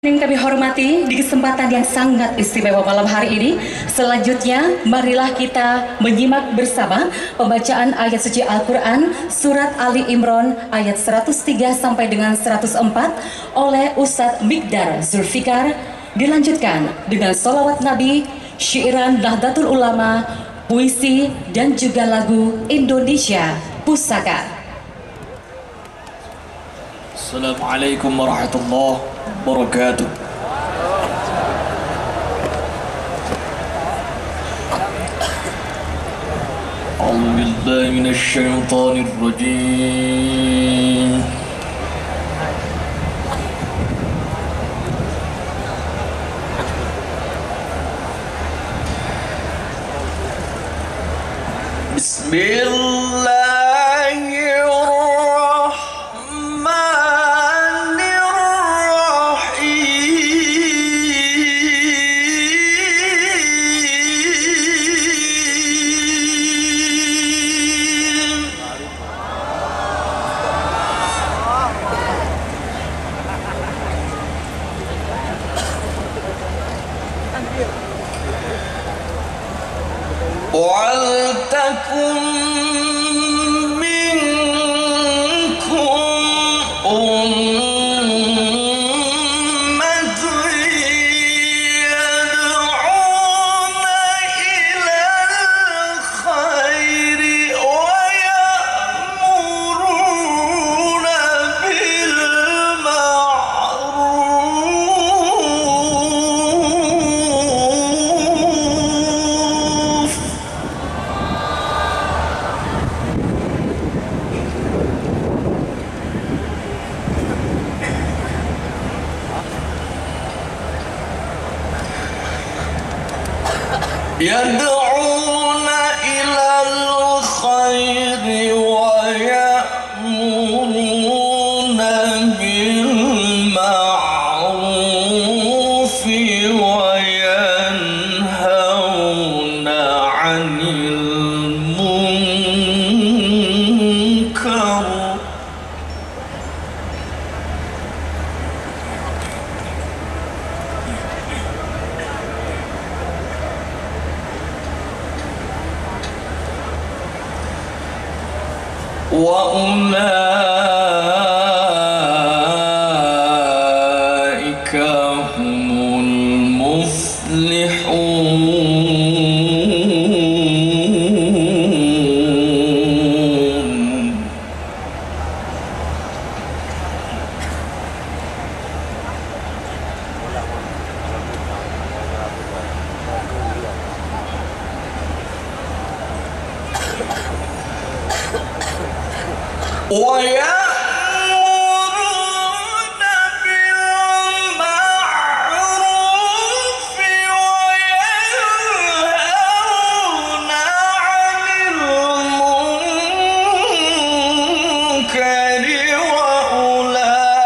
Yang kami hormati di kesempatan yang sangat istimewa malam hari ini, selanjutnya marilah kita menyimak bersama pembacaan ayat suci Al-Quran Surat Ali Imran ayat 103 sampai dengan 104 oleh Ustadz Mikdar Zulfikar, dilanjutkan dengan sholawat Nabi, syairan Nahdlatul Ulama, puisi dan juga lagu Indonesia Pusaka. Assalamualaikum warahmatullahi wabarakatuh. A'udzu billahi minasy syaithanir rajim. Bismillah. وَلْتَكُنْ مِنْكُمْ أُمَّةٌ يَدْعُونَ إِلَى الْخَيْرِ وَيَأْمُرُونَ بِالْمَعْرُوفِ يدعون إلى الخير ويأمرون بالمعروف وينهون عن المنكر وأولئك هم المفلحون ويأمرون بالمعروف وينهون عن المنكر وأولئك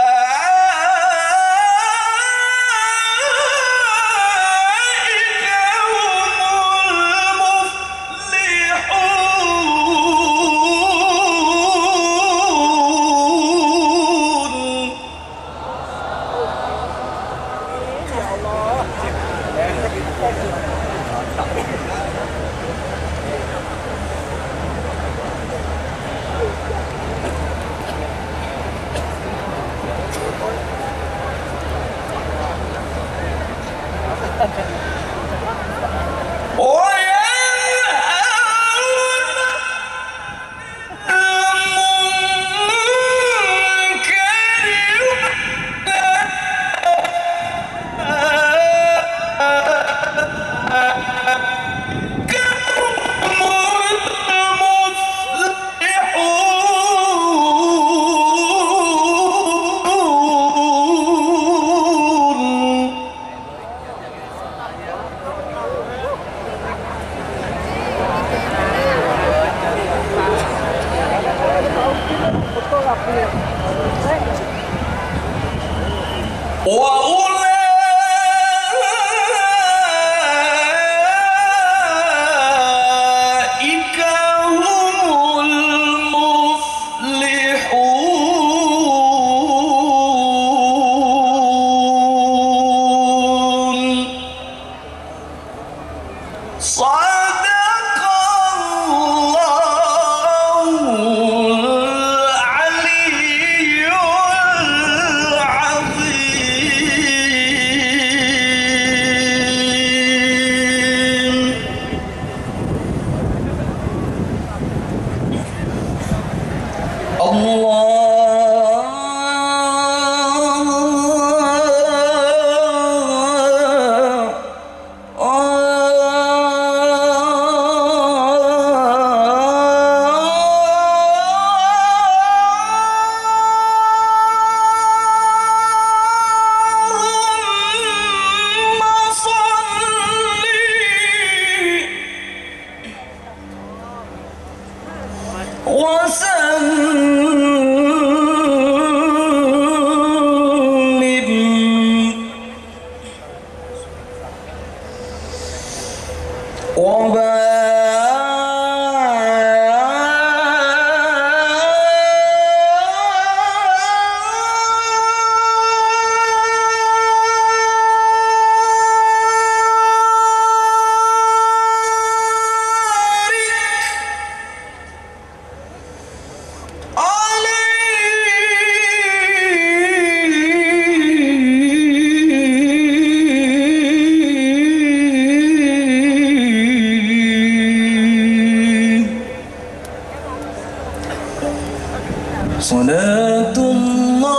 Salatullah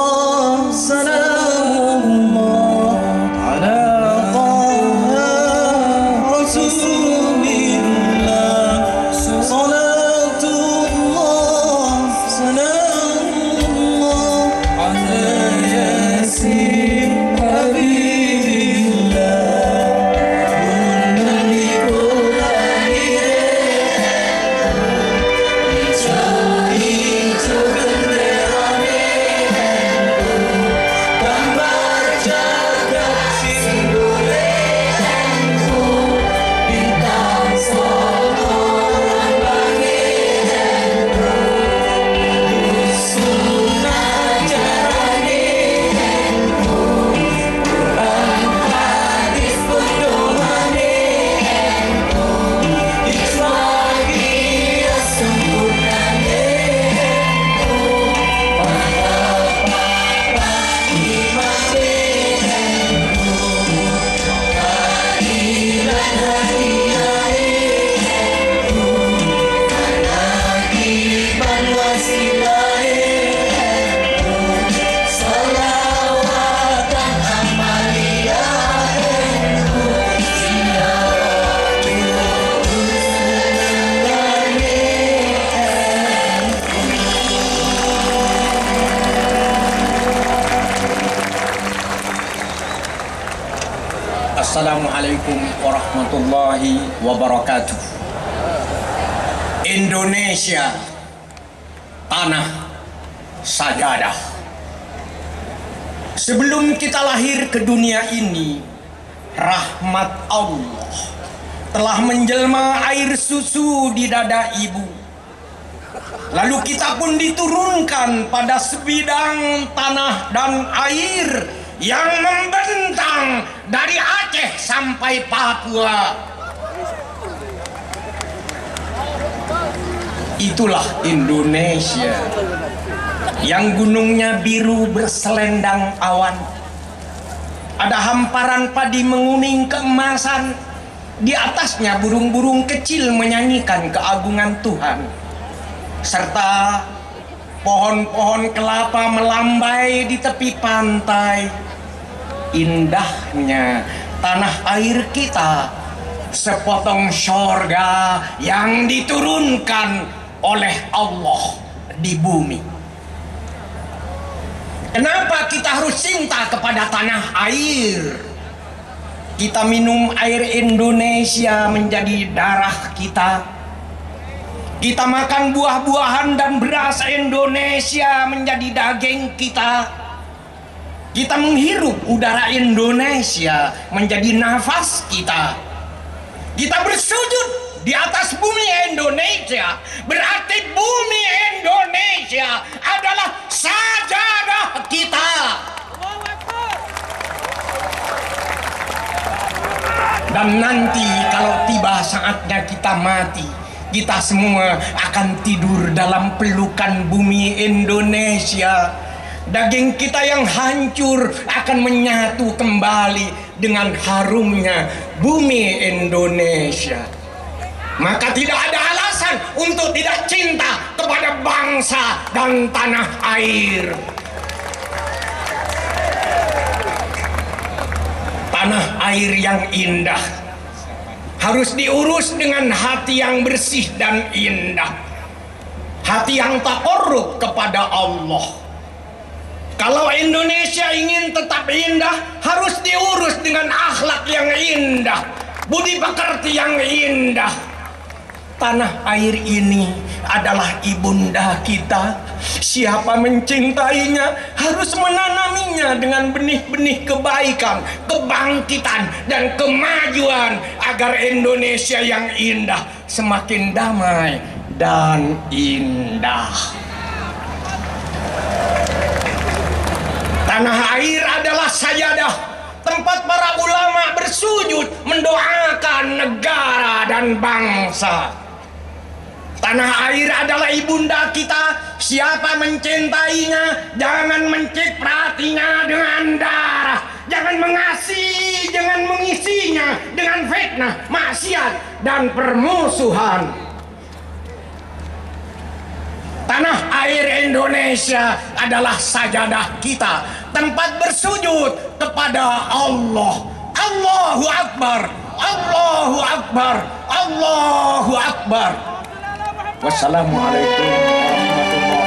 salamullah ala taha rasulillah. Salatullah salamullah ala yasin habibillah. Assalamualaikum warahmatullahi wabarakatuh. Indonesia, tanah sajadah. Sebelum kita lahir ke dunia ini, rahmat Allah telah menjelma air susu di dada ibu. Lalu kita pun diturunkan pada sebidang tanah dan air yang membentang dari Aceh sampai Papua. Itulah Indonesia yang gunungnya biru berselendang awan. Ada hamparan padi menguning keemasan. Di atasnya burung-burung kecil menyanyikan keagungan Tuhan. Serta pohon-pohon kelapa melambai di tepi pantai. Indahnya tanah air kita, sepotong sorga yang diturunkan oleh Allah di bumi. Kenapa kita harus cinta kepada tanah air? Kita minum air Indonesia menjadi darah kita. Kita makan buah-buahan dan beras Indonesia menjadi daging kita. Kita menghirup udara Indonesia menjadi nafas kita. Kita bersujud di atas bumi Indonesia, berarti bumi Indonesia adalah sajadah kita. Dan nanti kalau tiba saatnya kita mati, kita semua akan tidur dalam pelukan bumi Indonesia. Daging kita yang hancur akan menyatu kembali dengan harumnya bumi Indonesia. Maka tidak ada alasan untuk tidak cinta kepada bangsa dan tanah air. Tanah air yang indah harus diurus dengan hati yang bersih dan indah. Hati yang taqarrub kepada Allah. Kalau Indonesia ingin tetap indah, harus diurus dengan akhlak yang indah, budi pekerti yang indah. Tanah air ini adalah ibunda kita. Siapa mencintainya harus menanaminya dengan benih-benih kebaikan, kebangkitan, dan kemajuan agar Indonesia yang indah semakin damai dan indah. Tanah air adalah sajadah, tempat para ulama bersujud mendoakan negara dan bangsa. Tanah air adalah ibunda kita. Siapa mencintainya jangan mencipratinya dengan darah, jangan mengasihi, jangan mengisinya dengan fitnah, maksiat, dan permusuhan. Tanah air Indonesia adalah sajadah kita, tempat bersujud kepada Allah. Allahu Akbar, Allahu Akbar, Allahu Akbar. Wassalamualaikum warahmatullahi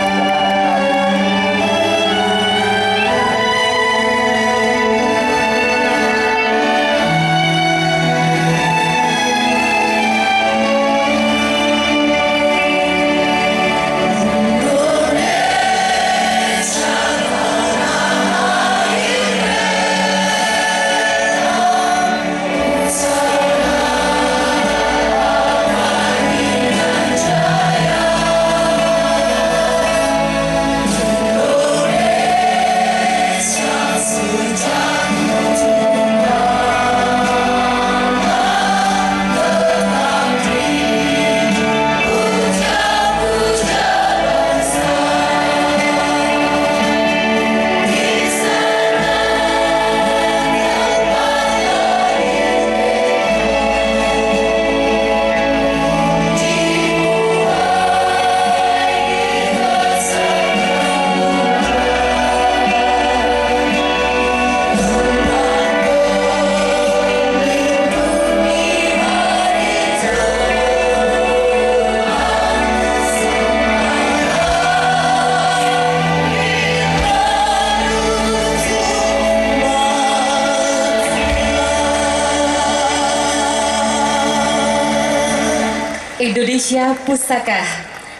Indonesia Pusaka.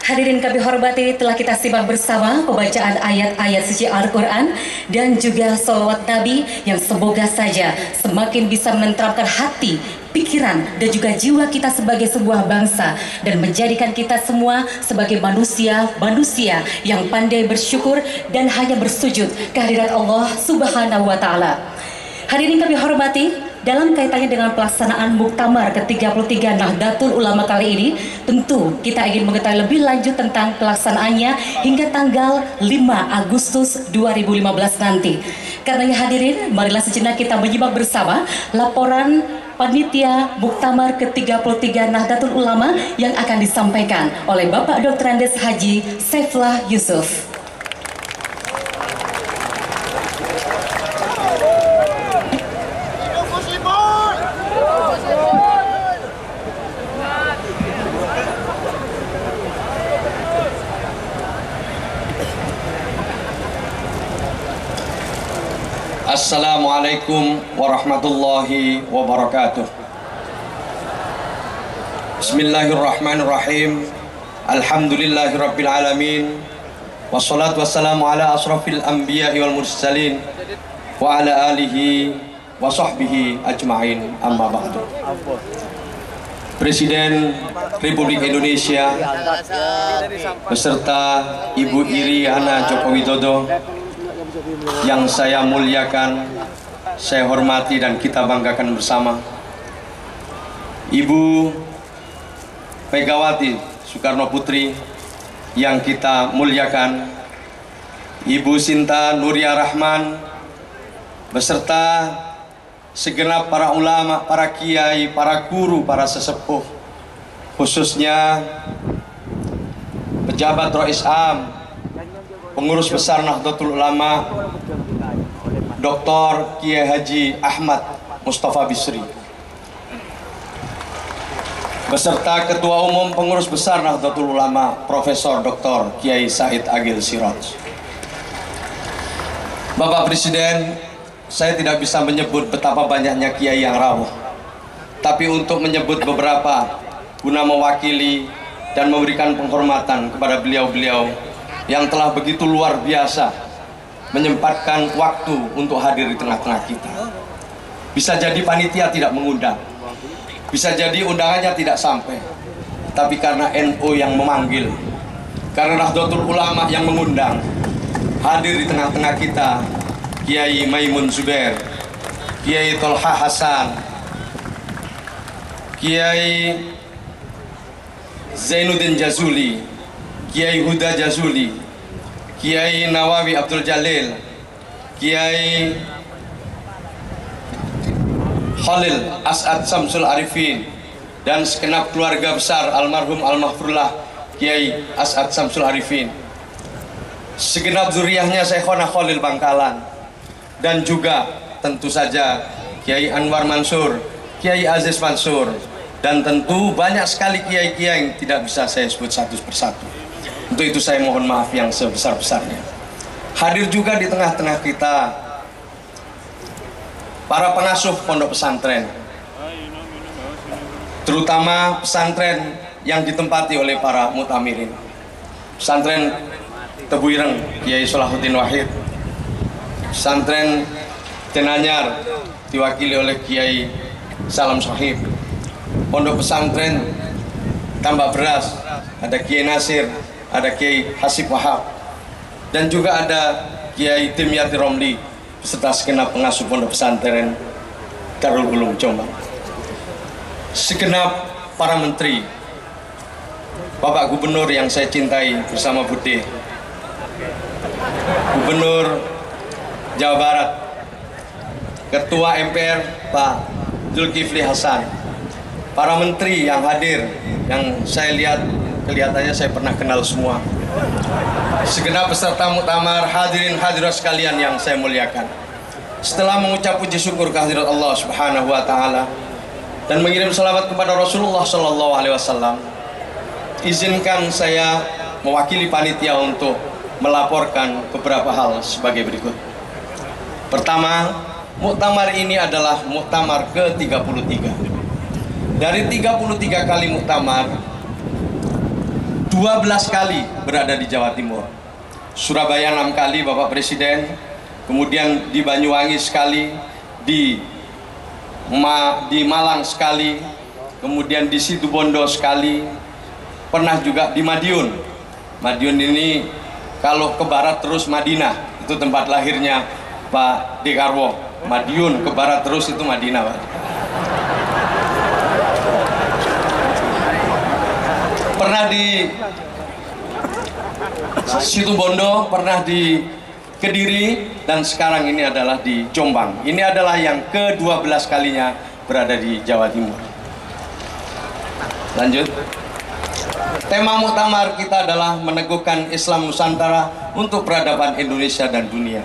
Hadirin kami hormati, telah kita simak bersama pembacaan ayat-ayat suci Al-Quran dan juga sholawat Nabi yang semoga saja semakin bisa menenteramkan hati, pikiran, dan juga jiwa kita sebagai sebuah bangsa dan menjadikan kita semua sebagai manusia yang pandai bersyukur dan hanya bersujud kehadirat Allah Subhanahu wa Ta'ala. Hadirin kami hormati, dalam kaitannya dengan pelaksanaan Muktamar ke-33 Nahdlatul Ulama kali ini, tentu kita ingin mengetahui lebih lanjut tentang pelaksanaannya hingga tanggal 5 Agustus 2015 nanti. Karenanya hadirin, marilah sejenak kita menyimak bersama laporan panitia Muktamar ke-33 Nahdlatul Ulama yang akan disampaikan oleh Bapak Dr. Andes Haji Saifullah Yusuf. Assalamualaikum warahmatullahi wabarakatuh. Bismillahirrahmanirrahim. Alhamdulillahirabbil alamin. Wassalatu wassalamu ala asrafil anbiya'i wal mursalin wa ala alihi wa sahbihi ajma'in, amma ba'du. Presiden Republik Indonesia beserta Ibu Iriana Joko Widodo yang saya muliakan, saya hormati dan kita banggakan bersama, Ibu Megawati Soekarno Putri yang kita muliakan, Ibu Sinta Nuria Rahman beserta segenap para ulama, para kiai, para guru, para sesepuh, khususnya pejabat Rois Am, Pengurus Besar Nahdlatul Ulama, Dr. Kiai Haji Ahmad Mustafa Bisri, beserta Ketua Umum Pengurus Besar Nahdlatul Ulama, Profesor Dr. Kiai Said Agil Siraj. Bapak Presiden, saya tidak bisa menyebut betapa banyaknya kiai yang rawuh, tapi untuk menyebut beberapa guna mewakili dan memberikan penghormatan kepada beliau-beliau yang telah begitu luar biasa menyempatkan waktu untuk hadir di tengah-tengah kita. Bisa jadi panitia tidak mengundang, bisa jadi undangannya tidak sampai, tapi karena NU yang memanggil, karena Nahdlatul Ulama yang mengundang, hadir di tengah-tengah kita Kiai Maimun Zubair, Kiai Tolha Hasan, Kiai Zainuddin Jazuli, Kiai Huda Jazuli, Kiai Nawawi Abdul Jalil, Kiai Khalil As'ad Samsul Arifin, dan segenap keluarga besar almarhum Al-Mahfurullah Kiai As'ad Samsul Arifin, segenap zuriyahnya Syekhona Khalil Bangkalan, dan juga tentu saja Kiai Anwar Mansur, Kiai Aziz Mansur, dan tentu banyak sekali kiai-kiai yang tidak bisa saya sebut satu persatu. Untuk itu saya mohon maaf yang sebesar-besarnya. Hadir juga di tengah-tengah kita para pengasuh pondok pesantren, terutama pesantren yang ditempati oleh para mutamirin. Pesantren Tebu Ireng Kiai Solahuddin Wahid, pesantren Tenanyar diwakili oleh Kiai Salam Sohib, pondok pesantren Tambak Beras ada Kiai Nasir, ada Kiai Hasib Wahab, dan juga ada Kiai Dimyati Romli beserta segenap pengasuh pondok pesantren Darul Ulum Jombang, segenap para menteri, Bapak Gubernur yang saya cintai bersama Bude, Gubernur Jawa Barat, Ketua MPR Pak Zulkifli Hasan, para menteri yang hadir, yang saya lihat kelihatannya saya pernah kenal semua, segenap peserta muktamar, hadirin hadirat sekalian yang saya muliakan. Setelah mengucap puji syukur kehadirat Allah Subhanahu wa taala dan mengirim salawat kepada Rasulullah sallallahu alaihi wasallam, izinkan saya mewakili panitia untuk melaporkan beberapa hal sebagai berikut. Pertama, muktamar ini adalah muktamar ke-33. Dari 33 kali muktamar, 12 kali berada di Jawa Timur. Surabaya 6 kali Bapak Presiden, kemudian di Banyuwangi sekali, di Malang sekali, kemudian di Situbondo sekali, pernah juga di Madiun. Madiun ini kalau ke barat terus Madinah, itu tempat lahirnya Pak Dekarwo. Madiun ke barat terus itu Madinah, Pak. Pernah di Situbondo, pernah di Kediri, dan sekarang ini adalah di Jombang. Ini adalah yang ke-12 kalinya berada di Jawa Timur. Lanjut. Tema muktamar kita adalah meneguhkan Islam Nusantara untuk peradaban Indonesia dan dunia.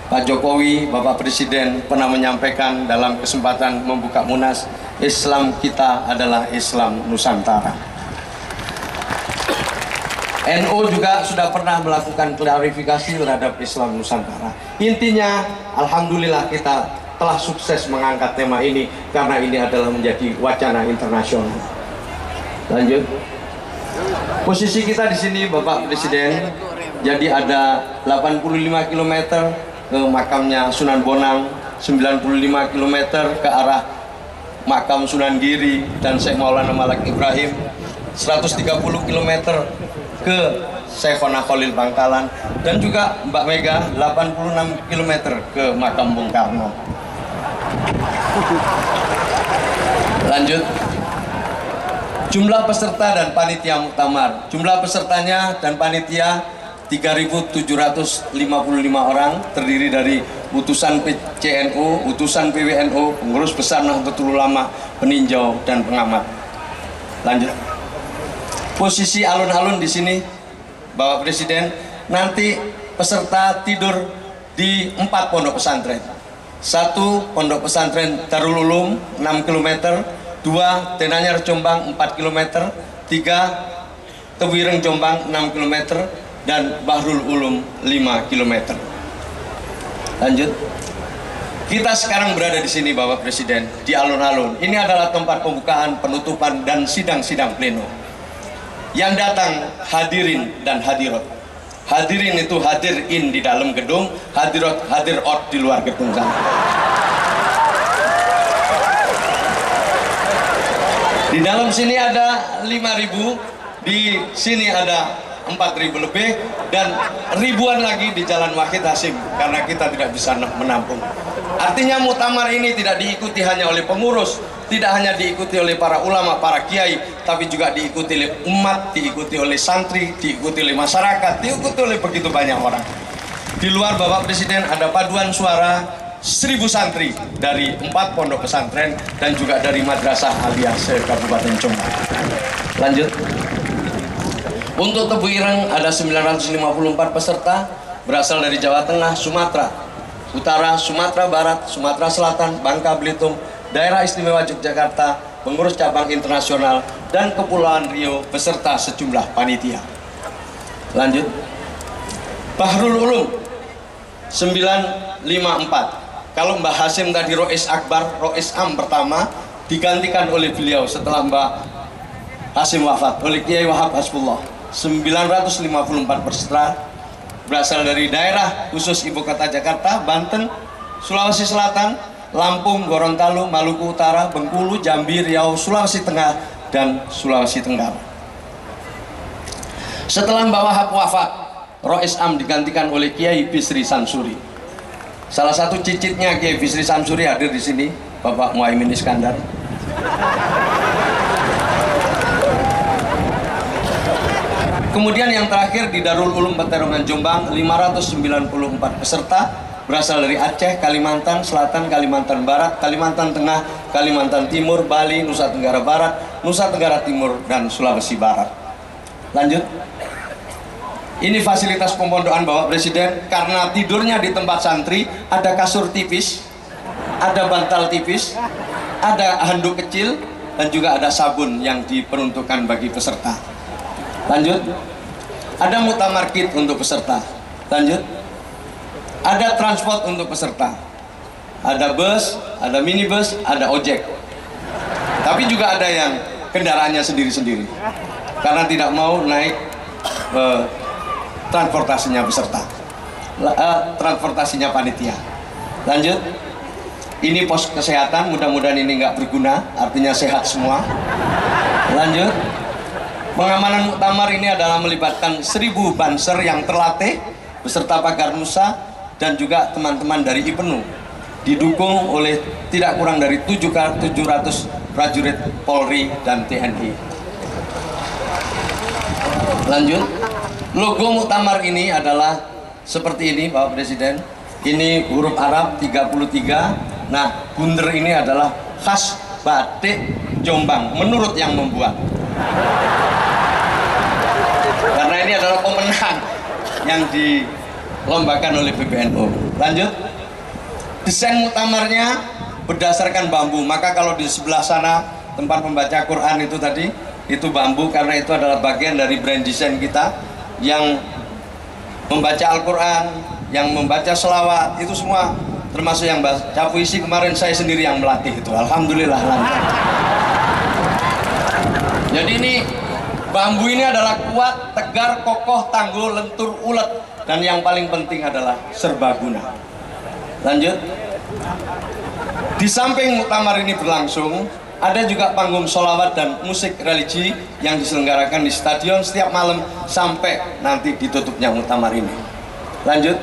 Pak Jokowi, Bapak Presiden pernah menyampaikan dalam kesempatan membuka Munas, Islam kita adalah Islam Nusantara. NU juga sudah pernah melakukan klarifikasi terhadap Islam Nusantara. Intinya, alhamdulillah kita telah sukses mengangkat tema ini karena ini adalah menjadi wacana internasional. Lanjut. Posisi kita di sini, Bapak Presiden, jadi ada 85 km ke makamnya Sunan Bonang, 95 km ke arah makam Sunan Giri dan Syekh Maulana Malak Ibrahim, 130 km ke Syekhona Khalil Bangkalan, dan juga Mbak Mega 86 km ke makam Bung Karno. Lanjut. Jumlah peserta dan panitia muktamar. Jumlah pesertanya dan panitia 3.755 orang, terdiri dari utusan PCNU, utusan PWNU, pengurus besar Nahdlatul Ulama, peninjau, dan pengamat. Lanjut. Posisi alun-alun di sini, Bapak Presiden, nanti peserta tidur di 4 pondok pesantren. 1 pondok pesantren Darul Ulum 6 km, 2 Tenanyar Jombang 4 km, 3 Tebu Ireng Jombang 6 km, dan Bahrul Ulum 5 km. Lanjut. Kita sekarang berada di sini Bapak Presiden, di alun-alun. Ini adalah tempat pembukaan, penutupan, dan sidang-sidang pleno. Yang datang hadirin dan hadirat. Hadirin itu hadir in di dalam gedung, hadirat hadir out di luar gedung sana. Di dalam sini ada 5.000, di sini ada 4.000 lebih, dan ribuan lagi di Jalan Wahid Hasim karena kita tidak bisa menampung. Artinya muktamar ini tidak diikuti hanya oleh pengurus, tidak hanya diikuti oleh para ulama, para kiai, tapi juga diikuti oleh umat, diikuti oleh santri, diikuti oleh masyarakat, diikuti oleh begitu banyak orang. Di luar Bapak Presiden ada paduan suara 1.000 santri dari 4 pondok pesantren dan juga dari madrasah aliyah se-Kabupaten Jombang. Lanjut. Untuk Tebu Ireng ada 954 peserta berasal dari Jawa Tengah, Sumatera Utara, Sumatera Barat, Sumatera Selatan, Bangka Belitung, Daerah Istimewa Yogyakarta, pengurus cabang internasional, dan Kepulauan Riau beserta sejumlah panitia. Lanjut. Bahrul Ulum 954. Kalau Mbah Hasim tadi Rois Akbar, Rois Am pertama, digantikan oleh beliau setelah Mbah Hasim wafat oleh Kiai Wahab Hasbullah. 954 peserta berasal dari daerah khusus Ibu Kota Jakarta, Banten, Sulawesi Selatan, Lampung, Gorontalo, Maluku Utara, Bengkulu, Jambi, Riau, Sulawesi Tengah, dan Sulawesi Tenggara. Setelah Mbah Wahab wafat, Rois Am digantikan oleh Kiai Bisri Samsuri. Salah satu cicitnya Kiai Bisri Samsuri hadir di sini, Bapak Muhaimin Iskandar. Kemudian yang terakhir di Darul Ulum Peterongan Jombang, 594 peserta berasal dari Aceh, Kalimantan Selatan, Kalimantan Barat, Kalimantan Tengah, Kalimantan Timur, Bali, Nusa Tenggara Barat, Nusa Tenggara Timur, dan Sulawesi Barat. Lanjut. Ini fasilitas pemondokan Bapak Presiden. Karena tidurnya di tempat santri, ada kasur tipis, ada bantal tipis, ada handuk kecil, dan juga ada sabun yang diperuntukkan bagi peserta. Lanjut. Ada muktamar kit untuk peserta. Lanjut. Ada transport untuk peserta. Ada bus, ada minibus, ada ojek. Tapi juga ada yang kendaraannya sendiri-sendiri karena tidak mau naik transportasinya peserta, transportasinya panitia. Lanjut. Ini pos kesehatan, mudah-mudahan ini nggak berguna, artinya sehat semua. Lanjut. Pengamanan muktamar ini adalah melibatkan 1.000 banser yang terlatih beserta pagar Nusa dan juga teman-teman dari IPENU, didukung oleh tidak kurang dari 700 prajurit Polri dan TNI. Lanjut. Logo muktamar ini adalah seperti ini Bapak Presiden. Ini huruf Arab 33. Nah, bunder ini adalah khas batik Jombang menurut yang membuat. Karena ini adalah pemenang yang dilombakan oleh PBNU. Lanjut. Desain muktamarnya berdasarkan bambu. Maka kalau di sebelah sana tempat membaca Quran itu tadi, itu bambu karena itu adalah bagian dari brand desain kita. Yang membaca Al-Quran, yang membaca selawat, itu semua termasuk yang baca puisi kemarin saya sendiri yang melatih itu. Alhamdulillah lancar. Jadi ini bambu ini adalah kuat, tegar, kokoh, tangguh, lentur, ulet, dan yang paling penting adalah serbaguna. Lanjut. Di samping muktamar ini berlangsung, ada juga panggung sholawat dan musik religi yang diselenggarakan di stadion setiap malam sampai nanti ditutupnya muktamar ini. Lanjut.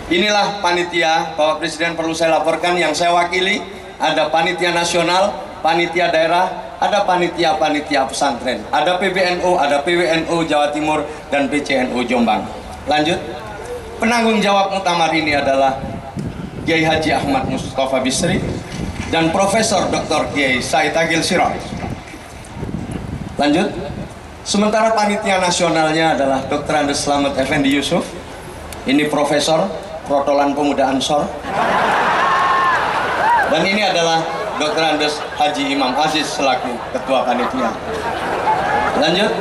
Inilah panitia Bapak Presiden, perlu saya laporkan yang saya wakili. Ada panitia nasional, panitia daerah, ada panitia-panitia pesantren, ada PBNU, ada PWNU Jawa Timur, dan PCNU Jombang. Lanjut. Penanggung jawab muktamar ini adalah Kiai Haji Ahmad Mustafa Bisri dan Profesor Dr. Kiai Said Agil Siraj. Lanjut. Sementara panitia nasionalnya adalah Dr. Andes Slamet Effendi Yusuf. Ini Profesor Protolan Pemuda Ansor. Dan ini adalah Dr. Andes Haji Imam Aziz selaku Ketua Panitia. Lanjut.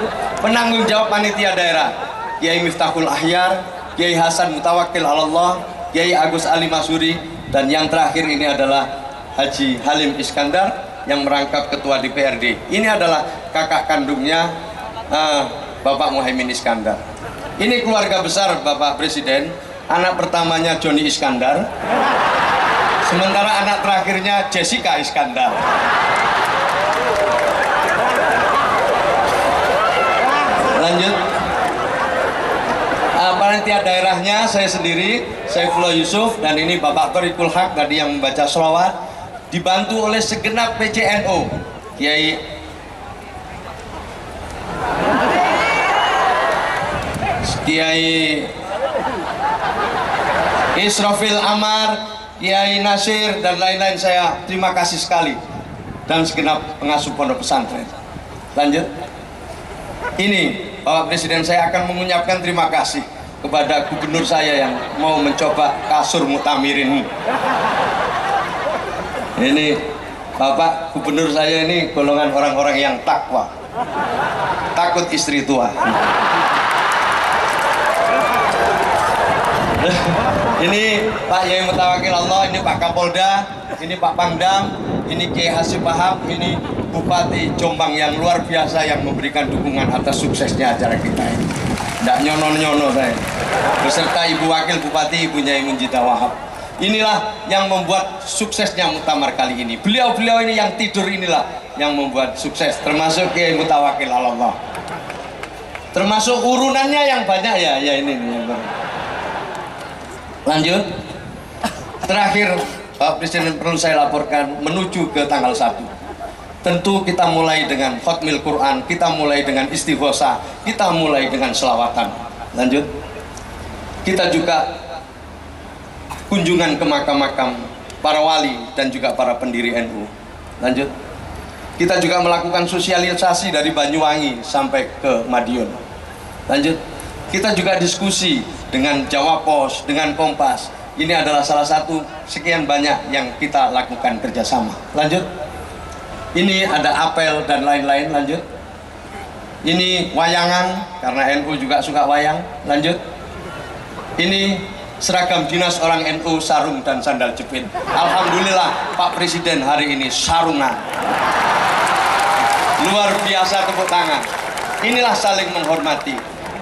Penanggung jawab panitia daerah Kiai Miftahul Ahyar, Kiai Hasan Mutawakkil Allah, Kiai Agus Ali Masuri, Dan yang terakhir ini adalah Haji Halim Iskandar yang merangkap ketua DPRD. Ini adalah kakak kandungnya Bapak Muhaimin Iskandar. Ini keluarga besar Bapak Presiden. Anak pertamanya Joni Iskandar, sementara anak terakhirnya Jessica Iskandar. Lanjut. Panitia daerahnya saya sendiri, Saifullah Yusuf, dan ini Bapak Thoriqul Haq tadi yang membaca sholawat, dibantu oleh segenap PCNO, Kiai Israfil Amar, Kiai Nasir, dan lain-lain. Saya terima kasih sekali, dan segenap pengasuh pondok pesantren. Lanjut. Ini Bapak Presiden, saya akan mengucapkan terima kasih kepada gubernur saya yang mau mencoba kasur Mu'tamirin. Ini Bapak Gubernur saya ini golongan orang-orang yang takwa, takut istri tua. Ini Pak Yai Mutawakil Allah, ini Pak Kapolda, ini Pak Pangdam, ini Kiai Hasib Wahab, ini Bupati Jombang yang luar biasa yang memberikan dukungan atas suksesnya acara kita ini. Tidak nyono-nyono saya. Beserta Ibu Wakil Bupati, Ibu Nyai Munjidah Wahab. Inilah yang membuat suksesnya muktamar kali ini. Beliau-beliau ini yang tidur inilah yang membuat sukses, termasuk Kiai Mutawakil Allah. Termasuk urunannya yang banyak ya ini nih. Lanjut. Terakhir Pak Presiden perlu saya laporkan menuju ke tanggal 1. Tentu kita mulai dengan khotmil Quran, kita mulai dengan istighosah, kita mulai dengan selawatan. Lanjut. Kita juga kunjungan ke makam-makam para wali dan juga para pendiri NU. Lanjut. Kita juga melakukan sosialisasi dari Banyuwangi sampai ke Madiun. Lanjut. Kita juga diskusi dengan Jawa Pos, dengan Kompas. Ini adalah salah satu sekian banyak yang kita lakukan kerjasama. Lanjut. Ini ada apel dan lain-lain. Lanjut. Ini wayangan karena NU juga suka wayang. Lanjut. Ini seragam dinas orang NU, sarung dan sandal jepit. Alhamdulillah Pak Presiden hari ini sarungan. Luar biasa, tepuk tangan. Inilah saling menghormati.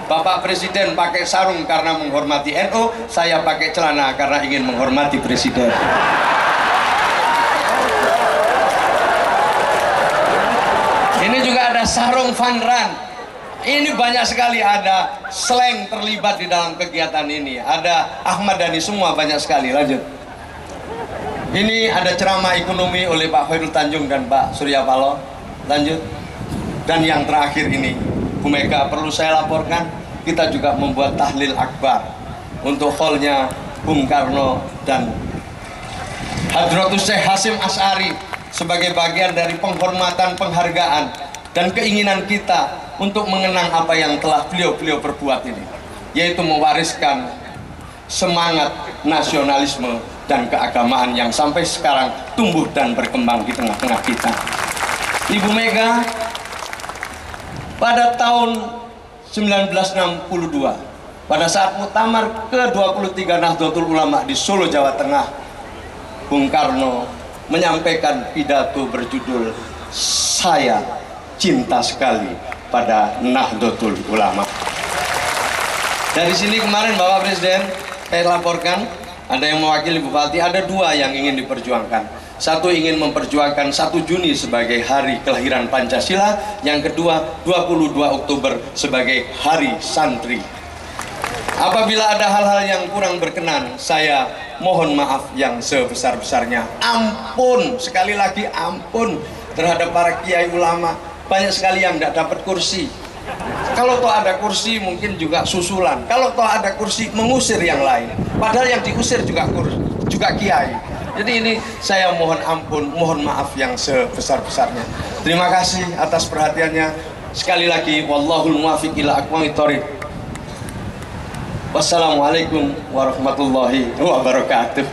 Bapak Presiden pakai sarung karena menghormati NU, saya pakai celana karena ingin menghormati Presiden. Ini juga ada sarung Van Ran. Ini banyak sekali, ada slang terlibat di dalam kegiatan ini. Ada Ahmad Dhani, semua banyak sekali. Lanjut. Ini ada ceramah ekonomi oleh Pak Khairul Tanjung dan Pak Surya Paloh. Lanjut. Dan yang terakhir ini, Bu Mega perlu saya laporkan, kita juga membuat tahlil akbar untuk hallnya Bung Karno dan Hadratus Syekh Hasyim Asy'ari sebagai bagian dari penghormatan, penghargaan, dan keinginan kita untuk mengenang apa yang telah beliau-beliau perbuat ini, yaitu mewariskan semangat nasionalisme dan keagamaan yang sampai sekarang tumbuh dan berkembang di tengah-tengah kita. Ibu Mega pada tahun 1962, pada saat muktamar ke-23 Nahdlatul Ulama di Solo, Jawa Tengah, Bung Karno menyampaikan pidato berjudul "Saya Cinta Sekali pada Nahdlatul Ulama". Dari sini kemarin Bapak Presiden saya laporkan ada yang mewakili Bupati, ada dua yang ingin diperjuangkan. Satu ingin memperjuangkan 1 Juni sebagai hari kelahiran Pancasila, yang kedua 22 Oktober sebagai hari santri. Apabila ada hal-hal yang kurang berkenan, saya mohon maaf yang sebesar-besarnya. Ampun, sekali lagi ampun terhadap para kiai ulama. Banyak sekali yang tidak dapat kursi. Kalau toh ada kursi mungkin juga susulan. Kalau toh ada kursi mengusir yang lain. Padahal yang diusir juga kiai. Jadi ini saya mohon ampun, mohon maaf yang sebesar-besarnya. Terima kasih atas perhatiannya. Sekali lagi, wallahul muwaffiq ila aqwamit thoriq. Wassalamualaikum warahmatullahi wabarakatuh.